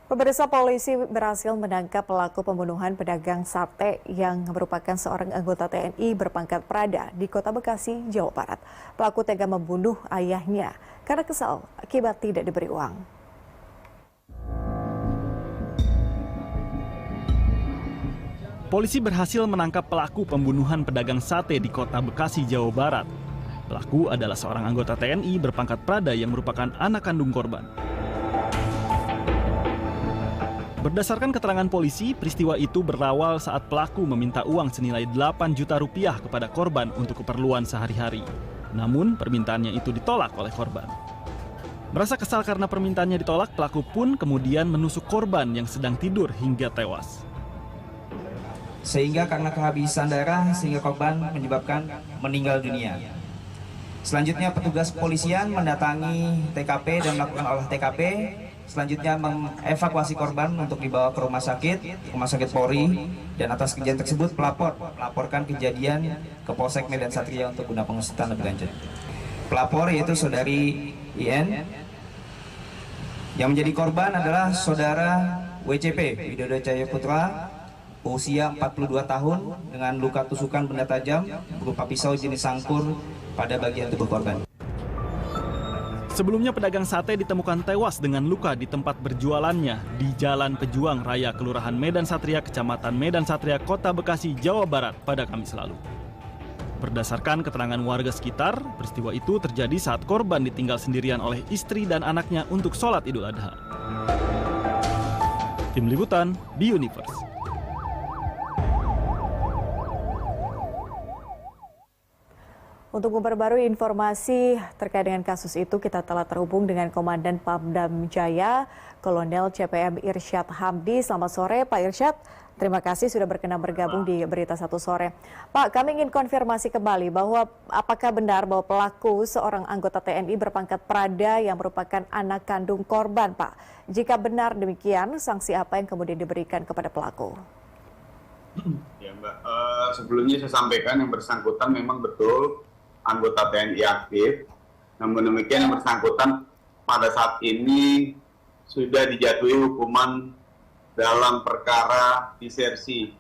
Pemirsa, polisi berhasil menangkap pelaku pembunuhan pedagang sate yang merupakan seorang anggota TNI berpangkat Prada di Kota Bekasi, Jawa Barat. Pelaku tega membunuh ayahnya karena kesal akibat tidak diberi uang. Polisi berhasil menangkap pelaku pembunuhan pedagang sate di Kota Bekasi, Jawa Barat. Pelaku adalah seorang anggota TNI berpangkat Prada yang merupakan anak kandung korban. Berdasarkan keterangan polisi, peristiwa itu berawal saat pelaku meminta uang senilai 8 juta rupiah kepada korban untuk keperluan sehari-hari. Namun, permintaannya itu ditolak oleh korban. Merasa kesal karena permintaannya ditolak, pelaku pun kemudian menusuk korban yang sedang tidur hingga tewas. Sehingga karena kehabisan darah, sehingga korban menyebabkan meninggal dunia. Selanjutnya petugas kepolisian mendatangi TKP dan melakukan olah TKP. Selanjutnya mengevakuasi korban untuk dibawa ke rumah sakit Polri, dan atas kejadian tersebut melaporkan kejadian ke Polsek Medan Satria untuk guna pengusutan lebih lanjut. Pelapor yaitu saudari IN, yang menjadi korban adalah saudara WCP Widodo Cahaya Putra, usia 42 tahun dengan luka tusukan benda tajam berupa pisau jenis sangkur pada bagian tubuh korban. Sebelumnya pedagang sate ditemukan tewas dengan luka di tempat berjualannya di Jalan Pejuang Raya, Kelurahan Medan Satria, Kecamatan Medan Satria, Kota Bekasi, Jawa Barat pada Kamis lalu. Berdasarkan keterangan warga sekitar, peristiwa itu terjadi saat korban ditinggal sendirian oleh istri dan anaknya untuk sholat Idul Adha. Tim Liputan, B-Universe. Untuk memperbarui informasi terkait dengan kasus itu, kita telah terhubung dengan Komandan Pamdam Jaya, Kolonel CPM Irsyad Hamdi. Selamat sore, Pak Irsyad. Terima kasih sudah berkenan bergabung di Berita Satu Sore. Pak, kami ingin konfirmasi kembali bahwa apakah benar bahwa pelaku seorang anggota TNI berpangkat Prada yang merupakan anak kandung korban, Pak? Jika benar demikian, sanksi apa yang kemudian diberikan kepada pelaku? Ya, Mbak. Sebelumnya saya sampaikan yang bersangkutan memang betul anggota TNI aktif. Namun demikian yang bersangkutan pada saat ini sudah dijatuhi hukuman dalam perkara disersi.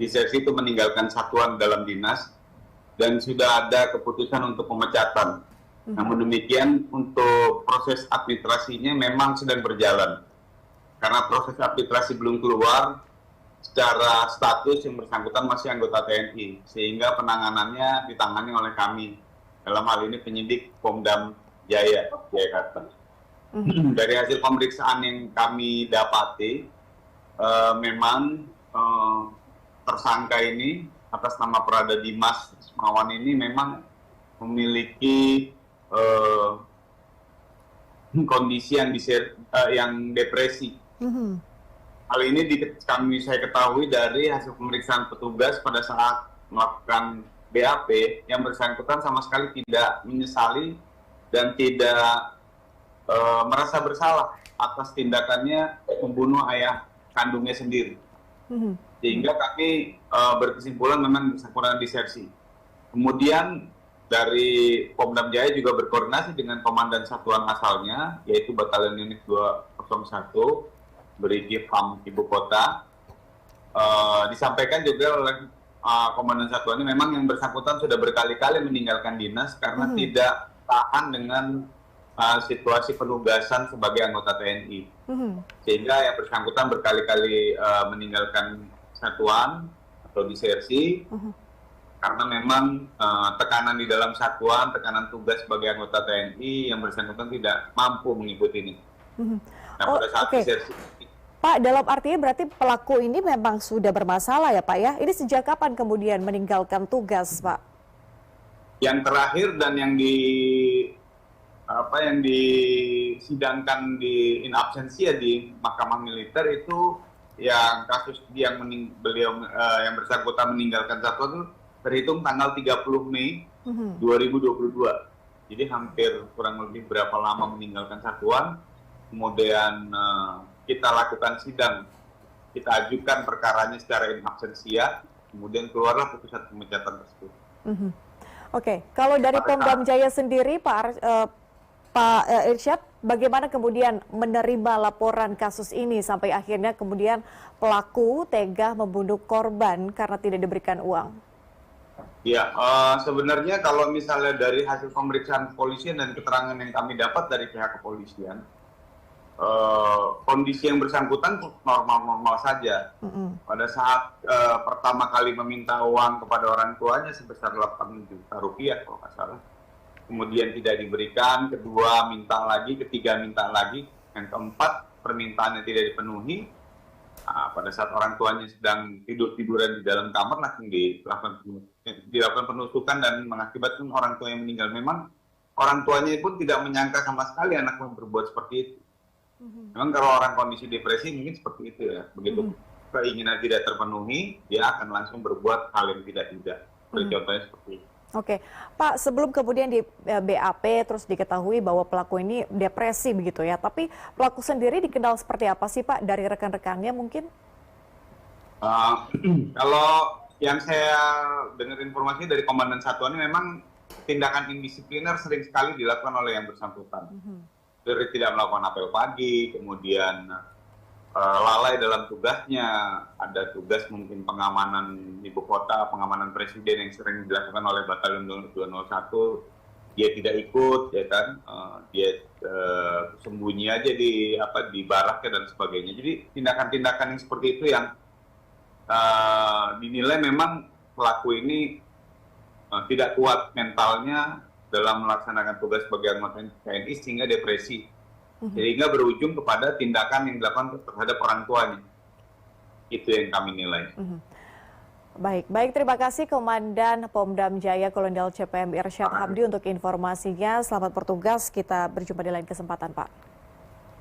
Disersi itu meninggalkan satuan dalam dinas dan sudah ada keputusan untuk pemecatan. Namun demikian untuk proses administrasinya memang sedang berjalan. Karena proses administrasi belum keluar, secara status yang bersangkutan masih anggota TNI, sehingga penanganannya ditangani oleh kami. Dalam hal ini penyidik Pamdam Jaya Kata. Dari hasil pemeriksaan yang kami dapati, memang tersangka ini atas nama Prada Dimas Semawan ini memang memiliki kondisi yang depresi. Hal ini saya ketahui dari hasil pemeriksaan petugas pada saat melakukan BAP, yang bersangkutan sama sekali tidak menyesali dan tidak merasa bersalah atas tindakannya membunuh ayah kandungnya sendiri. Sehingga kami berkesimpulan memang bersangkutan disersi. Kemudian dari Pamdam Jaya juga berkoordinasi dengan komandan satuan asalnya, yaitu Batalion Unit 201, Brigif HAM Ibu Kota. Disampaikan juga oleh komandan satuan ini memang yang bersangkutan sudah berkali-kali meninggalkan dinas karena tidak tahan dengan situasi penugasan sebagai anggota TNI. Sehingga yang bersangkutan berkali-kali meninggalkan satuan atau disersi karena memang tekanan di dalam satuan, tekanan tugas sebagai anggota TNI yang bersangkutan tidak mampu mengikuti ini. Nah, pada saat disersi, Pak, dalam artinya berarti pelaku ini memang sudah bermasalah ya Pak ya? Ini sejak kapan kemudian meninggalkan tugas, Pak? Yang terakhir dan yang disidangkan di in absentia di Mahkamah Militer itu yang kasus yang bersangkutan meninggalkan satuan itu terhitung tanggal 30 Mei 2022. Jadi hampir kurang lebih berapa lama meninggalkan satuan, kemudian kita lakukan sidang, kita ajukan perkaranya secara in absentia, kemudian keluarlah putusan pemecatan tersebut. Oke, kalau dari Pamdam Jaya sendiri, Pak Pak Irsyad, bagaimana kemudian menerima laporan kasus ini sampai akhirnya kemudian pelaku tega membunuh korban karena tidak diberikan uang? Ya, sebenarnya kalau misalnya dari hasil pemeriksaan kepolisian dan keterangan yang kami dapat dari pihak kepolisian, kondisi yang bersangkutan normal-normal saja. Pada saat pertama kali meminta uang kepada orang tuanya sebesar 8 juta rupiah kalau nggak salah. Kemudian tidak diberikan, kedua minta lagi, ketiga minta lagi, yang keempat permintaannya tidak dipenuhi. Pada saat orang tuanya sedang tiduran di dalam kamar langsung dilakukan penusukan dan mengakibatkan orang tua yang meninggal. Memang orang tuanya pun tidak menyangka sama sekali anaknya berbuat seperti itu. Memang kalau orang kondisi depresi mungkin seperti itu ya. Begitu keinginan tidak terpenuhi, dia akan langsung berbuat hal yang tidak-tidak. Contohnya seperti itu. Oke, Pak, sebelum kemudian di BAP terus diketahui bahwa pelaku ini depresi begitu ya, tapi pelaku sendiri dikenal seperti apa sih Pak dari rekan-rekannya mungkin? Kalau yang saya dengar informasi dari Komandan Satuan ini memang tindakan indisipliner sering sekali dilakukan oleh yang bersangkutan. Dari tidak melakukan apel pagi, kemudian lalai dalam tugasnya, ada tugas mungkin pengamanan ibu kota, pengamanan presiden yang sering dilakukan oleh Batalion 201, dia tidak ikut, ya kan, dia sembunyi aja di baraknya dan sebagainya. Jadi tindakan-tindakan yang seperti itu yang dinilai memang pelaku ini tidak kuat mentalnya dalam melaksanakan tugas sebagai anggota TNI sehingga depresi. Sehingga berujung kepada tindakan yang dilakukan terhadap orang tuanya. Itu yang kami nilai. Baik, terima kasih Komandan Pomdam Jaya Kolonel CPM Irsyad Hamdi untuk informasinya. Selamat bertugas, kita berjumpa di lain kesempatan Pak.